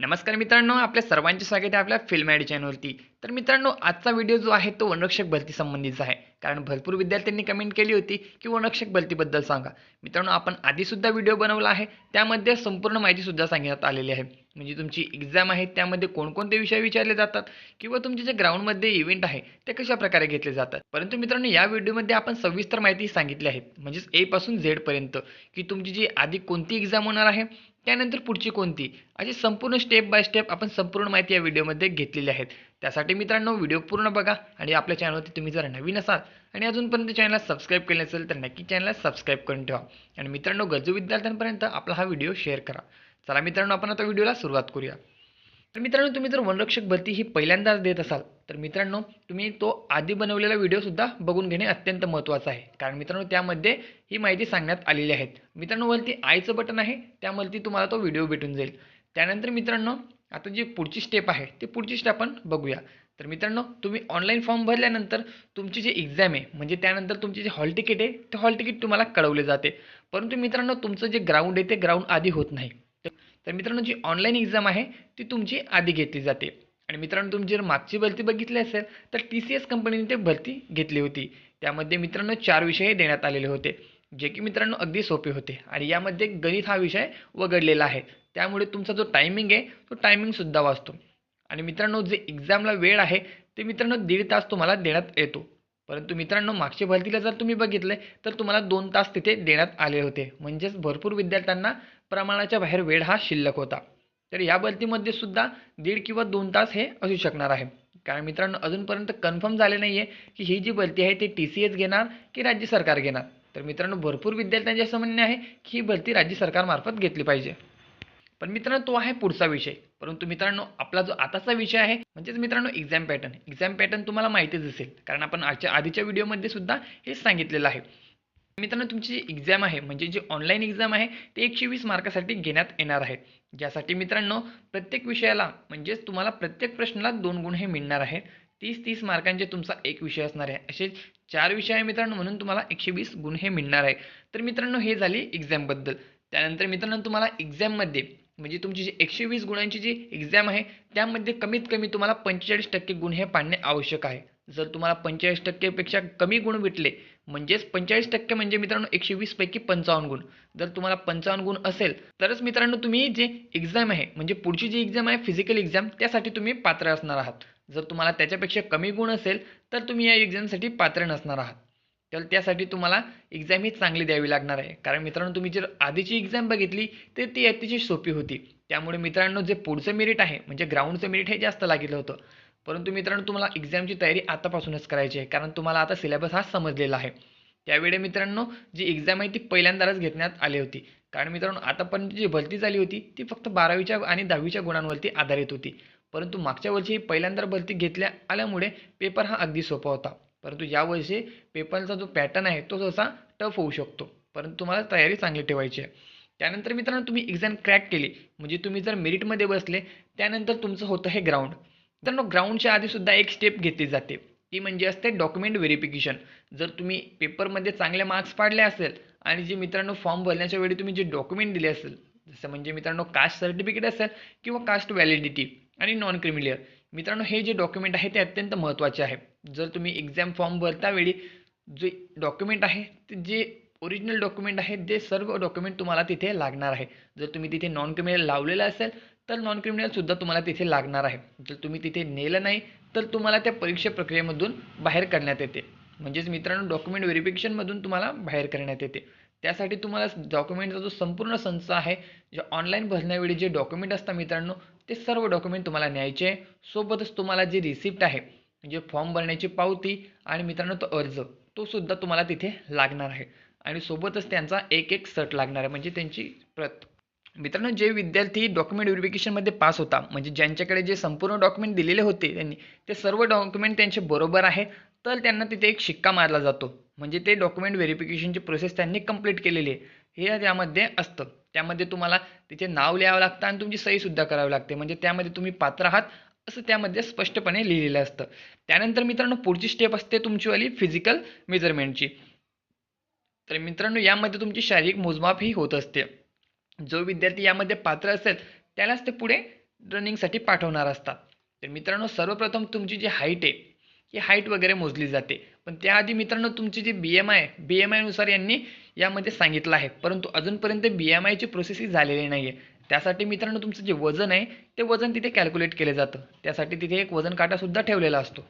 नमस्कार मित्रांनो, आपल्या सर्वांचे स्वागत आहे आपल्या फिल्म ॲड चॅनलवरती. तर मित्रांनो, आजचा व्हिडिओ जो आहे तो वनरक्षक भरती संबंधीचा आहे. कारण भरपूर विद्यार्थ्यांनी कमेंट केली होती की वनरक्षक भरतीबद्दल सांगा. मित्रांनो, आपण आधीसुद्धा व्हिडिओ बनवला आहे, त्यामध्ये संपूर्ण माहितीसुद्धा सांगण्यात आलेली आहे. म्हणजे तुमची एक्झाम आहे त्यामध्ये कोणकोणते विषय विचारले जातात किंवा तुमचे जे ग्राउंडमध्ये इव्हेंट आहे ते कशाप्रकारे घेतले जातात. परंतु मित्रांनो, या व्हिडिओमध्ये आपण सविस्तर माहिती सांगितली आहे, म्हणजेच ए पासून झेड पर्यंत, की तुमची जी आधी कोणती एक्झाम होणार आहे, त्यानंतर पुढची कोणती, अशी संपूर्ण स्टेप बाय स्टेप आपण संपूर्ण माहिती या व्हिडिओमध्ये घेतलेली आहेत. त्यासाठी मित्रांनो, व्हिडिओ पूर्ण बघा आणि आपल्या चॅनलवरती तुम्ही जर नवीन असाल आणि अजूनपर्यंत चॅनलला सबस्क्राईब केले नसेल तर नक्की चॅनलला सबस्क्राईब करून ठेवा. आणि मित्रांनो, गरजू विद्यार्थ्यांपर्यंत आपला हा व्हिडिओ शेअर करा. चला मित्रांनो, आपण आता व्हिडिओला सुरुवात करूया. तर मित्रांनो, तुम्ही जर वनरक्षक भरती ही पहिल्यांदाच देत असाल तर मित्रांनो, तुम्ही तो आधी बनवलेला व्हिडिओसुद्धा बघून घेणे अत्यंत महत्त्वाचं आहे. कारण मित्रांनो, त्यामध्ये ही माहिती सांगण्यात आलेली आहे. मित्रांनो, वरती आयचं बटन आहे, त्यावरती तुम्हाला तो व्हिडिओ भेटून जाईल. त्यानंतर मित्रांनो, आता जी पुढची स्टेप आहे ती पुढची स्टेप आपण बघूया. तर मित्रांनो, तुम्ही ऑनलाईन फॉर्म भरल्यानंतर तुमची जी एक्झाम आहे, म्हणजे त्यानंतर तुमची जे हॉल तिकीट आहे ते हॉल तिकीट तुम्हाला कळवले जाते. परंतु मित्रांनो, तुमचं जे ग्राउंड आहे ते ग्राउंड आधी होत नाही. तर मित्रांनो, जी ऑनलाईन एक्झाम आहे ती तुमची आधी घेतली जाते. आणि मित्रांनो, तुम्ही जर मागची भरती बघितली असेल तर TCS कंपनीने ते भरती घेतली होती. त्यामध्ये मित्रांनो 4 विषय देण्यात आलेले होते, जे की मित्रांनो अगदी सोपे होते. आणि यामध्ये गणित हा विषय वगळलेला आहे. त्यामुळे तुमचा जो टायमिंग आहे तो टायमिंगसुद्धा वाचतो. आणि मित्रांनो, जे एक्झामला वेळ आहे ते मित्रांनो 1.5 तास तुम्हाला देण्यात येतो. परंतु मित्रांनो, मागच्या भरतीला जर तुम्ही बघितले तर तुम्हाला 2 तास तिथे देण्यात आले होते. म्हणजेच भरपूर विद्यार्थ्यांना प्रमाणाच्या बाहेर वेळ हा शिल्लक होता. तर या भरतीमध्ये सुद्धा 1.5 किंवा 2 तास हे असू शकणार आहे. कारण मित्रांनो, अजूनपर्यंत कन्फर्म झाले नाही आहे की ही जी भरती आहे ती TCS घेणार की राज्य सरकार घेणार. तर मित्रांनो, भरपूर विद्यार्थ्यांचे असं म्हणणे आहे की ही भरती राज्य सरकारमार्फत घेतली पाहिजे. पण मित्रांनो, तो आहे पुढचा विषय. परंतु मित्रांनो, आपला जो आताचा विषय आहे म्हणजेच मित्रांनो एक्झाम पॅटर्न. एक्झाम पॅटर्न तुम्हाला माहितीच असेल, कारण आपण आधीच्या व्हिडिओमध्ये सुद्धा हेच सांगितलेलं आहे. मित्रांनो, तुमची जी एक्झाम आहे म्हणजे जी ऑनलाईन एक्झाम आहे ते 120 मार्कासाठी घेण्यात येणार आहे. ज्यासाठी मित्रांनो, प्रत्येक विषयाला म्हणजेच तुम्हाला प्रत्येक प्रश्नाला 2 गुण हे मिळणार आहेत. 30-30 मार्कांचे तुमचा एक विषय असणार आहे. असे 4 विषय आहे मित्रांनो, म्हणून तुम्हाला 120 गुण हे मिळणार आहे. तर मित्रांनो, हे झाली एक्झामबद्दल. त्यानंतर मित्रांनो, तुम्हाला एक्झाममध्ये म्हणजे तुमची जी 120 गुणांची जी एक्झाम आहे त्यामध्ये कमीत कमी तुम्हाला 45% गुण हे पाडणे आवश्यक आहे. जर तुम्हाला 45% पेक्षा कमी गुण भेटले, म्हणजेच 45% म्हणजे मित्रांनो 120 पैकी 55 गुण. जर तुम्हाला 55 गुण असेल तरच मित्रांनो तुम्ही जे एक्झाम आहे म्हणजे पुढची जी एक्झाम आहे फिजिकल एक्झाम, त्यासाठी तुम्ही पात्र असणार आहात. जर तुम्हाला त्याच्यापेक्षा कमी गुण असेल तर तुम्ही या एक्झामसाठी पात्र नसणार आहात. तर त्यासाठी तुम्हाला एक्झाम ही चांगली द्यावी लागणार आहे. कारण मित्रांनो, तुम्ही जर आधीची एक्झाम बघितली तर ती अतिशय सोपी होती. त्यामुळे मित्रांनो, जे पुढचं मेरिट आहे म्हणजे ग्राउंडचं मेरिट हे जास्त लागलं होतं. परंतु मित्रांनो, तुम्हाला एक्झामची तयारी आतापासूनच करायची आहे. कारण तुम्हाला आता सिलेबस हा समजलेला आहे. त्यावेळी मित्रांनो, जी एक्झाम आहे ती पहिल्यांदाच घेण्यात आली होती. कारण मित्रांनो, आतापर्यंत जी भरती झाली होती ती फक्त 12वीच्या आणि 10वीच्या गुणांवरती आधारित होती. परंतु मागच्या वर्षी पहिल्यांदा भरती घेतल्या आल्यामुळे पेपर हा अगदी सोपा होता. परंतु यावर्षी पेपरचा जो पॅटर्न आहे तो थोडासा टफ होऊ शकतो. परंतु तुम्हाला तयारी चांगली ठेवायची आहे. त्यानंतर मित्रांनो, तुम्ही एक्झाम क्रॅक केली म्हणजे तुम्ही जर मेरिटमध्ये बसले, त्यानंतर तुमचं होतं हे ग्राउंड. मित्रांनो, ग्राउंडच्या आधीसुद्धा एक स्टेप घेतली जाते, ती म्हणजे असते डॉक्युमेंट व्हेरिफिकेशन. जर तुम्ही पेपरमध्ये चांगले मार्क्स पाडले असेल आणि जे मित्रांनो फॉर्म भरण्याच्या वेळी तुम्ही जे डॉक्युमेंट दिले असेल, जसं म्हणजे मित्रांनो कास्ट सर्टिफिकेट असेल किंवा कास्ट व्हॅलिडिटी आणि नॉन क्रिमिलियर, मित्रांनो हे जे डॉक्युमेंट आहे ते अत्यंत महत्त्वाचे आहे. जर तुम्ही एक्झाम फॉर्म भरतावेळी जे डॉक्युमेंट आहे ते जे ओरिजिनल डॉक्युमेंट आहे ते सर्व डॉक्युमेंट तुम्हाला तिथे लागणार आहे. जर तुम्ही तिथे नॉन क्रिमिनल लावलेलं असेल तर नॉन क्रिमिनलसुद्धा तुम्हाला तिथे लागणार आहे. जर तुम्ही तिथे नेलं नाही तर तुम्हाला त्या परीक्षा प्रक्रियेमधून बाहेर करण्यात येते. म्हणजेच मित्रांनो, डॉक्युमेंट व्हेरिफिकेशनमधून तुम्हाला बाहेर करण्यात येते. त्यासाठी तुम्हाला डॉक्युमेंटचा जो संपूर्ण संच आहे, जे ऑनलाईन भरण्यावेळी जे डॉक्युमेंट असतात मित्रांनो, ते सर्व डॉक्युमेंट तुम्हाला न्यायचे आहे. सोबतच तुम्हाला जी रिसिप्ट आहे म्हणजे फॉर्म भरण्याची पावती आणि मित्रांनो तो अर्ज, तो सुद्धा तुम्हाला तिथे लागणार आहे. आणि सोबतच त्यांचा एक सर्ट लागणार आहे म्हणजे त्यांची प्रत. मित्रांनो, जे विद्यार्थी डॉक्युमेंट व्हेरिफिकेशनमध्ये पास होता म्हणजे ज्यांच्याकडे जे संपूर्ण डॉक्युमेंट दिलेले होते त्यांनी, ते सर्व डॉक्युमेंट त्यांचे बरोबर आहे तर त्यांना तिथे एक शिक्का मारला जातो. म्हणजे ते डॉक्युमेंट व्हेरिफिकेशनची प्रोसेस त्यांनी कंप्लीट केलेली आहे हे त्यामध्ये असतं. त्यामध्ये तुम्हाला तिथे नाव लिहावं लागतं आणि तुमची सहीसुद्धा करावी लागते. म्हणजे त्यामध्ये तुम्ही पात्र आहात असं त्यामध्ये स्पष्टपणे लिहिलेलं असतं. त्यानंतर मित्रांनो, पुढची स्टेप असते तुमचीवाली फिजिकल मेजरमेंटची. तर मित्रांनो, यामध्ये तुमची शारीरिक मोजमाप ही होत असते. जो विद्यार्थी यामध्ये पात्र असेल त्यालाच ते पुढे रनिंगसाठी पाठवणार असतात. तर मित्रांनो सर्वप्रथम तुमची जी हाईट आहे ही हाईट वगैरे मोजली जाते. पण त्याआधी मित्रांनो तुमची जी BMI नुसार यांनी यामध्ये सांगितलं आहे. परंतु अजूनपर्यंत BMIची प्रोसेस ही झालेली नाही आहे. त्यासाठी मित्रांनो तुमचं जे वजन आहे ते वजन तिथे कॅल्क्युलेट केलं जातं. त्यासाठी तिथे एक वजन काटासुद्धा ठेवलेला असतो.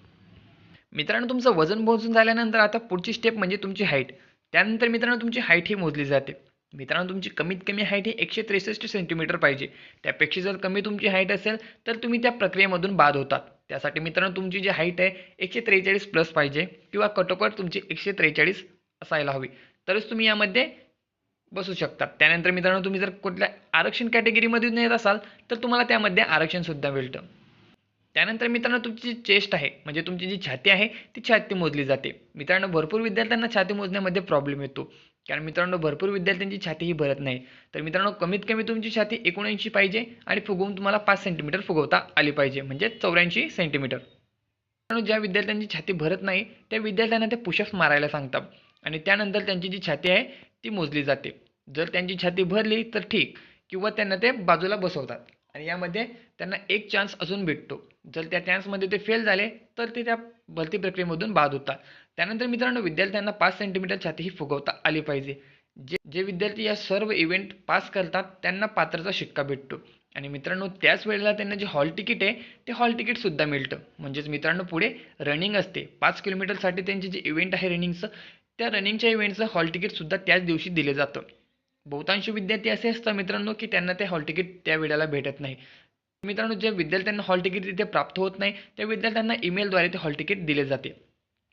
मित्रांनो तुमचं वजन मोजून झाल्यानंतर आता पुढची स्टेप म्हणजे तुमची हाईट. त्यानंतर मित्रांनो तुमची हाईट ही मोजली जाते. मित्रांनो तुमची कमीत कमी हाईट ही 163 सेंटीमीटर पाहिजे. त्यापेक्षा जर कमी तुमची हाईट असेल तर तुम्ही त्या प्रक्रियेमधून बाद होतात. त्यासाठी मित्रांनो तुमची जी हाईट आहे 143 प्लस पाहिजे किंवा कटोकट तुमची 143 असायला हवी. तरच तुम्ही यामध्ये बसू शकतात. त्यानंतर मित्रांनो तुम्ही जर कुठल्या आरक्षण कॅटेगरीमधून येत असाल तर तुम्हाला त्यामध्ये आरक्षणसुद्धा मिळतं. त्यानंतर मित्रांनो तुमची जी चेस्ट आहे म्हणजे तुमची जी छाती आहे ती छाती मोजली जाते. मित्रांनो भरपूर विद्यार्थ्यांना छाती मोजण्यामध्ये प्रॉब्लेम येतो. कारण मित्रांनो भरपूर विद्यार्थ्यांची छाती ही भरत नाही. तर मित्रांनो कमीत कमी तुमची छाती 79 पाहिजे आणि फुगवून तुम्हाला 5 सेंटीमीटर फुगवता आली पाहिजे म्हणजे 84 सेंटीमीटर. मित्रांनो ज्या विद्यार्थ्यांची छाती भरत नाही त्या विद्यार्थ्यांना ते पुशअप्स मारायला सांगतात आणि त्यानंतर त्यांची जी छाती आहे ती मोजली जाते. जर त्यांची छाती भरली तर ठीक किंवा त्यांना ते बाजूला बसवतात आणि यामध्ये त्यांना एक चान्स अजून भेटतो. जर त्या चान्समध्ये ते फेल झाले तर ते त्या भरती प्रक्रियेमधून बाद होतात. त्यानंतर मित्रांनो विद्यार्थ्यांना 5 सेंटीमीटर छाती ही फुगवता आली पाहिजे. जे विद्यार्थी या सर्व इव्हेंट पास करतात त्यांना पात्रता शिक्का भेटतो आणि मित्रांनो त्याच वेळेला त्यांना जे हॉल तिकीट आहे ते हॉल तिकीटसुद्धा मिळतं. म्हणजेच मित्रांनो पुढे रनिंग असते 5 किलोमीटरसाठी त्यांचे जे इव्हेंट आहे रनिंगचं त्या रनिंगच्या इव्हेंटचं हॉल तिकीटसुद्धा त्याच दिवशी दिले जातं. बहुतांश विद्यार्थी असे असतात मित्रांनो की त्यांना ते हॉल तिकीट त्या वेळेला भेटत नाही. मित्रांनो ज्या विद्यार्थ्यांना हॉल तिकीट तिथे प्राप्त होत नाही त्या विद्यार्थ्यांना ईमेलद्वारे ते हॉल तिकीट दिले जाते.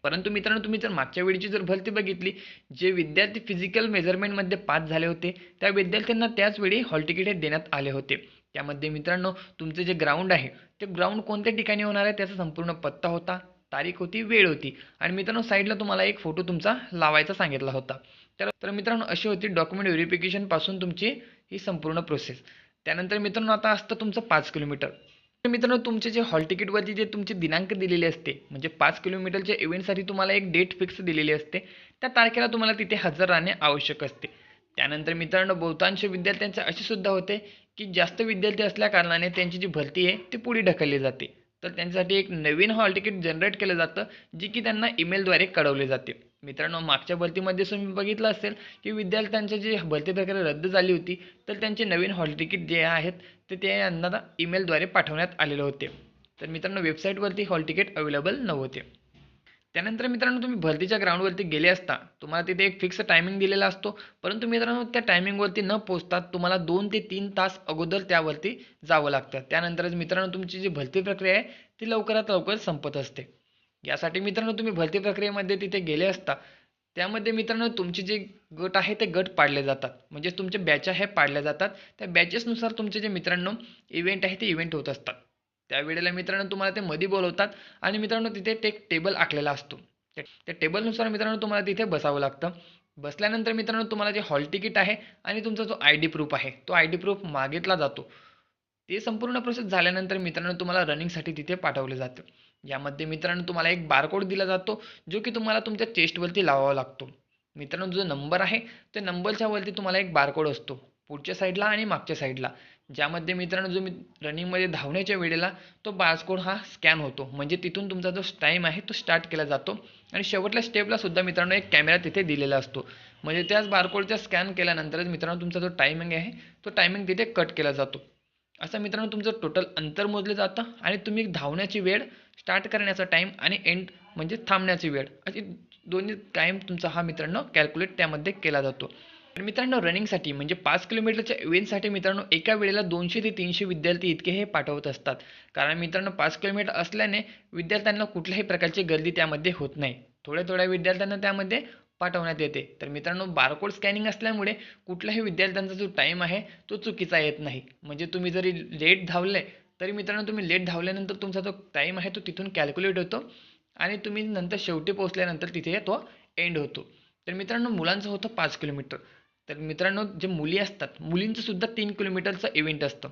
परंतु मित्रांनो तुम्ही जर मागच्या वेळीची जर भरती बघितली जे विद्यार्थी फिजिकल मेजरमेंटमध्ये पास झाले होते त्या विद्यार्थ्यांना त्याच वेळी हॉल तिकीट हे देण्यात आले होते. त्यामध्ये मित्रांनो तुमचे जे ग्राउंड आहे ते ग्राउंड कोणत्या ठिकाणी होणार आहे त्याचा संपूर्ण पत्ता होता, तारीख होती, वेळ होती आणि मित्रांनो साईडला तुम्हाला एक फोटो तुमचा लावायचा सांगितला होता. तर मित्रांनो अशी होती डॉक्युमेंट व्हेरिफिकेशनपासून तुमची ही संपूर्ण प्रोसेस. त्यानंतर मित्रांनो आता असतं तुमचं 5 किलोमीटर. तर मित्रांनो तुमचे जे हॉल तिकीटवरती जे तुमचे दिनांक दिलेले असते म्हणजे 5 किलोमीटरच्या इव्हेंटसाठी तुम्हाला एक डेट फिक्स दिलेली असते. त्या तारखेला तुम्हाला तिथे हजर राहणे आवश्यक असते. त्यानंतर मित्रांनो बहुतांश विद्यार्थ्यांचे असे सुद्धा होते की जास्त विद्यार्थी असल्या कारणाने त्यांची जी भरती आहे ती पुढे ढकलली जाते. तर त्यांच्यासाठी एक नवीन हॉल तिकीट जनरेट केलं जातं जे की त्यांना ईमेलद्वारे कळवले जाते. मित्रांनो मागच्या भरतीमध्ये तुम्ही बघितलं असेल की विद्यार्थ्यांची जी भरती प्रक्रिया रद्द झाली होती तर त्यांचे नवीन हॉल तिकीट जे आहेत ते यांना ईमेलद्वारे पाठवण्यात आलेले होते. तर मित्रांनो वेबसाईटवरती हॉल तिकीट अवेलेबल नव्हते. त्यानंतर मित्रांनो तुम्ही भरतीच्या ग्राउंडवरती गेले असता तुम्हाला तिथे एक फिक्स टायमिंग दिलेला असतो. परंतु मित्रांनो त्या टायमिंगवरती न पोहोचता तुम्हाला 2 ते 3 तास अगोदर त्यावरती जावं लागतं. त्यानंतरच मित्रांनो तुमची जी भरती प्रक्रिया आहे ती लवकरात लवकर संपत असते. यासाठी मित्रांनो तुम्ही भरती प्रक्रियेमध्ये तिथे गेले असता त्यामध्ये मित्रांनो तुमचे जे गट आहे ते गट पाडले जातात. म्हणजे तुमचे बॅच आहे पाडल्या जातात. त्या बॅचेसनुसार तुमचे जे मित्रांनो इव्हेंट आहे ते इव्हेंट होत असतात. त्यावेळेला मित्रांनो तुम्हाला ते मध्ये बोलवतात आणि मित्रांनो तिथे एक टेबल आखलेला असतो. त्या टेबलनुसार मित्रांनो तुम्हाला तिथे बसावं लागतं. बसल्यानंतर मित्रांनो तुम्हाला जे हॉल तिकीट आहे आणि तुमचा जो आय डी प्रूफ आहे तो आय डी प्रूफ मागितला जातो. ते संपूर्ण प्रोसेस झाल्यानंतर मित्रांनो तुम्हाला रनिंगसाठी तिथे पाठवलं जातं. यामध्ये मित्रांनो तुम्हाला एक बारकोड दिला जातो जो की तुम्हाला तुमच्या चेस्टवरती लावावा लागतो. मित्रांनो जो नंबर आहे त्या नंबरच्या वरती तुम्हाला एक बारकोड असतो पुढच्या साईडला आणि मागच्या साईडला. ज्यामध्ये मित्रांनो जो रनिंगमध्ये धावण्याच्या वेळेला तो बारकोड हा स्कॅन होतो. म्हणजे तिथून तुमचा जो टाईम आहे तो स्टार्ट केला जातो आणि शेवटल्या स्टेपला सुद्धा मित्रांनो एक कॅमेरा तिथे दिलेला असतो. म्हणजे त्याच बारकोडचा स्कॅन केल्यानंतरच मित्रांनो तुमचा जो टायमिंग आहे तो टायमिंग तिथे कट केला जातो. असं मित्रांनो तुमचं टोटल अंतर मोजलं जातं आणि तुम्ही धावण्याची वेळ, स्टार्ट करण्याचा टाईम आणि एंड म्हणजे थांबण्याची वेळ अशी दोन्ही टाईम तुमचा हा मित्रांनो कॅल्क्युलेट त्यामध्ये केला जातो. तर मित्रांनो रनिंगसाठी म्हणजे 5 किलोमीटरच्या इव्हेंटसाठी मित्रांनो एका वेळेला 200 ते 300 विद्यार्थी इतके हे पाठवत असतात. कारण मित्रांनो 5 किलोमीटर असल्याने विद्यार्थ्यांना कुठल्याही प्रकारची गर्दी त्यामध्ये होत नाही. थोड्या थोड्या विद्यार्थ्यांना त्यामध्ये पाठवण्यात येते. तर मित्रांनो बारकोड स्कॅनिंग असल्यामुळे कुठल्याही विद्यार्थ्यांचा जो टाईम आहे तो चुकीचा येत नाही. म्हणजे तुम्ही जरी लेट धावले तरी मित्रांनो तुम्ही लेट धावल्यानंतर तुमचा जो टाईम आहे तो तिथून कॅल्क्युलेट होतो आणि तुम्ही नंतर शेवटी पोहोचल्यानंतर तिथे तो एंड होतो. तर मित्रांनो मुलांचं होतं 5 किलोमीटर. तर मित्रांनो जे मुली असतात मुलींचं सुद्धा 3 किलोमीटरचं इव्हेंट असतं.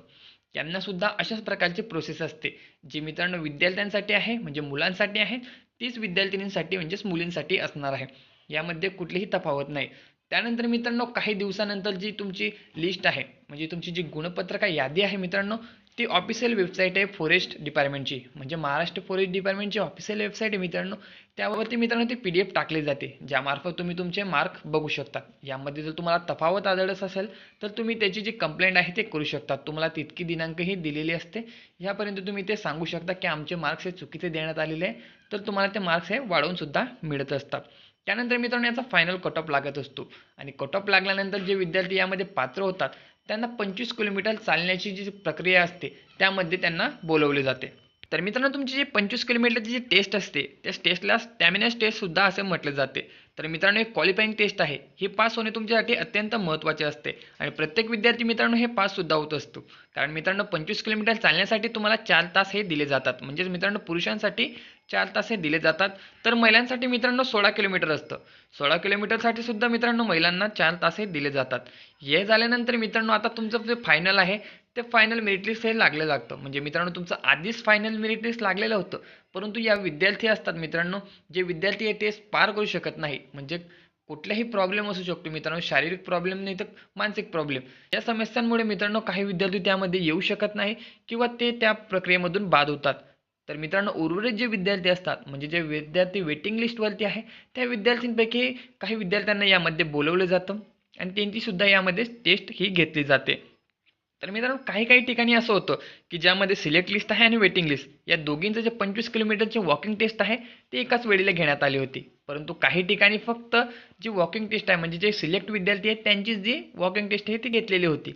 त्यांना सुद्धा अशाच प्रकारची प्रोसेस असते. जी मित्रांनो विद्यार्थ्यांसाठी आहे म्हणजे मुलांसाठी आहे तीच विद्यार्थिनींसाठी म्हणजेच मुलींसाठी असणार आहे. यामध्ये कुठलीही तफावत नाही. त्यानंतर मित्रांनो काही दिवसानंतर जी तुमची लिस्ट आहे म्हणजे तुमची जी गुणपत्रक यादी आहे मित्रांनो ती ऑफिशियल वेबसाईट आहे फॉरेस्ट डिपार्टमेंटची, म्हणजे महाराष्ट्र फॉरेस्ट डिपार्टमेंटची ऑफिशियल वेबसाईट आहे मित्रांनो. त्यावरती मित्रांनो ती PDF टाकली जाते, ज्यामार्फत तुम्ही तुमचे मार्क बघू शकता. यामध्ये जर तुम्हाला तफावत आढळत असेल तर तुम्ही त्याची जी कंप्लेंट आहे ते करू शकता. तुम्हाला तितकी दिनांकही दिलेली असते, यापर्यंत तुम्ही ते सांगू शकता की आमचे मार्क्स हे चुकीचे देण्यात आलेले आहे, तर तुम्हाला ते मार्क्स हे वाढवून सुद्धा मिळत असतात. त्यानंतर मित्रांनो याचा फायनल कट ऑफ लागत असतो, आणि कट ऑफ लागल्यानंतर जे विद्यार्थी यामध्ये पात्र होतात त्यांना 25 किलोमीटर चालण्याची जी प्रक्रिया असते त्यामध्ये त्यांना बोलवले जाते. तर मित्रांनो तुमची जी 25 किलोमीटरची जी टेस्ट असते त्या टेस्टला स्टॅमिना टेस्ट सुद्धा असे म्हटले जाते. तर मित्रांनो एक क्वालिफाईंग टेस्ट आहे, ही पास होणे तुमच्यासाठी अत्यंत महत्त्वाचे असते, आणि प्रत्येक विद्यार्थी मित्रांनो हे पास सुद्धा होत असतो. कारण मित्रांनो 25 किलोमीटर चालण्यासाठी तुम्हाला 4 तास हे दिले जातात, म्हणजेच मित्रांनो पुरुषांसाठी 4 तास हे दिले जातात. तर महिलांसाठी मित्रांनो 16 किलोमीटर असतं. 16 किलोमीटरसाठी सुद्धा मित्रांनो महिलांना 4 तास हे दिले जातात. हे झाल्यानंतर मित्रांनो आता तुमचं जे फायनल आहे ते फायनल मेरिट लिस्ट हे लागलं लागतं. म्हणजे मित्रांनो तुमचं आधीच फायनल मेरिट लिस्ट लागलेलं होतं, परंतु या विद्यार्थी असतात मित्रांनो, जे विद्यार्थी हे टेस्ट पार करू शकत नाही, म्हणजे कुठलाही प्रॉब्लेम असू शकतो मित्रांनो, शारीरिक प्रॉब्लेम नाही तर मानसिक प्रॉब्लेम, या समस्यांमुळे मित्रांनो काही विद्यार्थी त्यामध्ये येऊ शकत नाही किंवा ते त्या प्रक्रियेमधून बाद होतात. तर मित्रांनो उर्वरित जे विद्यार्थी असतात, म्हणजे जे विद्यार्थी वेटिंग लिस्टवरती आहे, त्या विद्यार्थ्यांपैकी काही विद्यार्थ्यांना यामध्ये बोलवलं जातं, आणि त्यांची सुद्धा यामध्ये टेस्ट ही घेतली जाते. तर मित्रांनो काही काही ठिकाणी असं होतं की ज्यामध्ये सिलेक्ट लिस्ट आहे आणि वेटिंग लिस्ट या दोघींचं जे 25 किलोमीटरची वॉकिंग टेस्ट आहे ती एकाच वेळेला घेण्यात आली होती. परंतु काही ठिकाणी फक्त जी वॉकिंग टेस्ट आहे, म्हणजे जे सिलेक्ट विद्यार्थी आहेत त्यांचीच जी वॉकिंग टेस्ट आहे ती घेतलेली होती.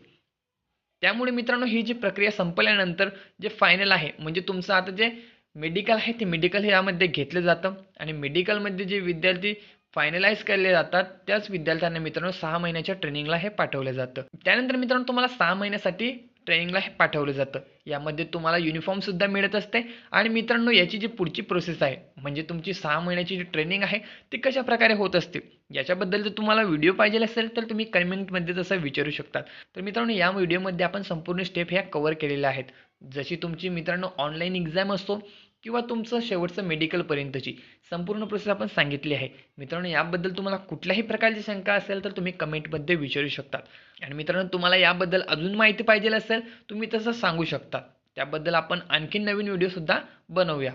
त्यामुळे मित्रांनो ही जी प्रक्रिया संपल्यानंतर जे फायनल आहे, म्हणजे तुमचं आता जे मेडिकल आहे ते मेडिकल हे यामध्ये घेतलं जातं, आणि मेडिकलमध्ये जे विद्यार्थी फायनलाइज केले जातात त्याच विद्यार्थ्यांना मित्रांनो 6 महिन्याच्या ट्रेनिंगला हे पाठवलं जातं. त्यानंतर मित्रांनो तुम्हाला 6 महिन्यासाठी ट्रेनिंगला हे पाठवलं जातं. यामध्ये तुम्हाला युनिफॉर्मसुद्धा मिळत असते, आणि मित्रांनो याची जी पुढची प्रोसेस आहे, म्हणजे तुमची 6 महिन्याची जी ट्रेनिंग आहे ती कशाप्रकारे होत असते, याच्याबद्दल जर तुम्हाला व्हिडिओ पाहिजे असेल तर तुम्ही कमेंटमध्ये तसं विचारू शकता. तर मित्रांनो या व्हिडिओमध्ये आपण संपूर्ण स्टेप ह्या कव्हर केलेल्या आहेत. जशी तुमची मित्रांनो ऑनलाईन एक्झाम असो किंवा तुमचं शेवटचं मेडिकलपर्यंतची संपूर्ण प्रोसेस आपण सांगितली आहे. मित्रांनो याबद्दल तुम्हाला कुठल्याही प्रकारची शंका असेल तर तुम्ही कमेंटमध्ये विचारू शकता, आणि मित्रांनो तुम्हाला याबद्दल अजून माहिती पाहिजे असेल तुम्ही तसं सांगू शकता. त्याबद्दल आपण आणखीन नवीन व्हिडिओसुद्धा बनवूया.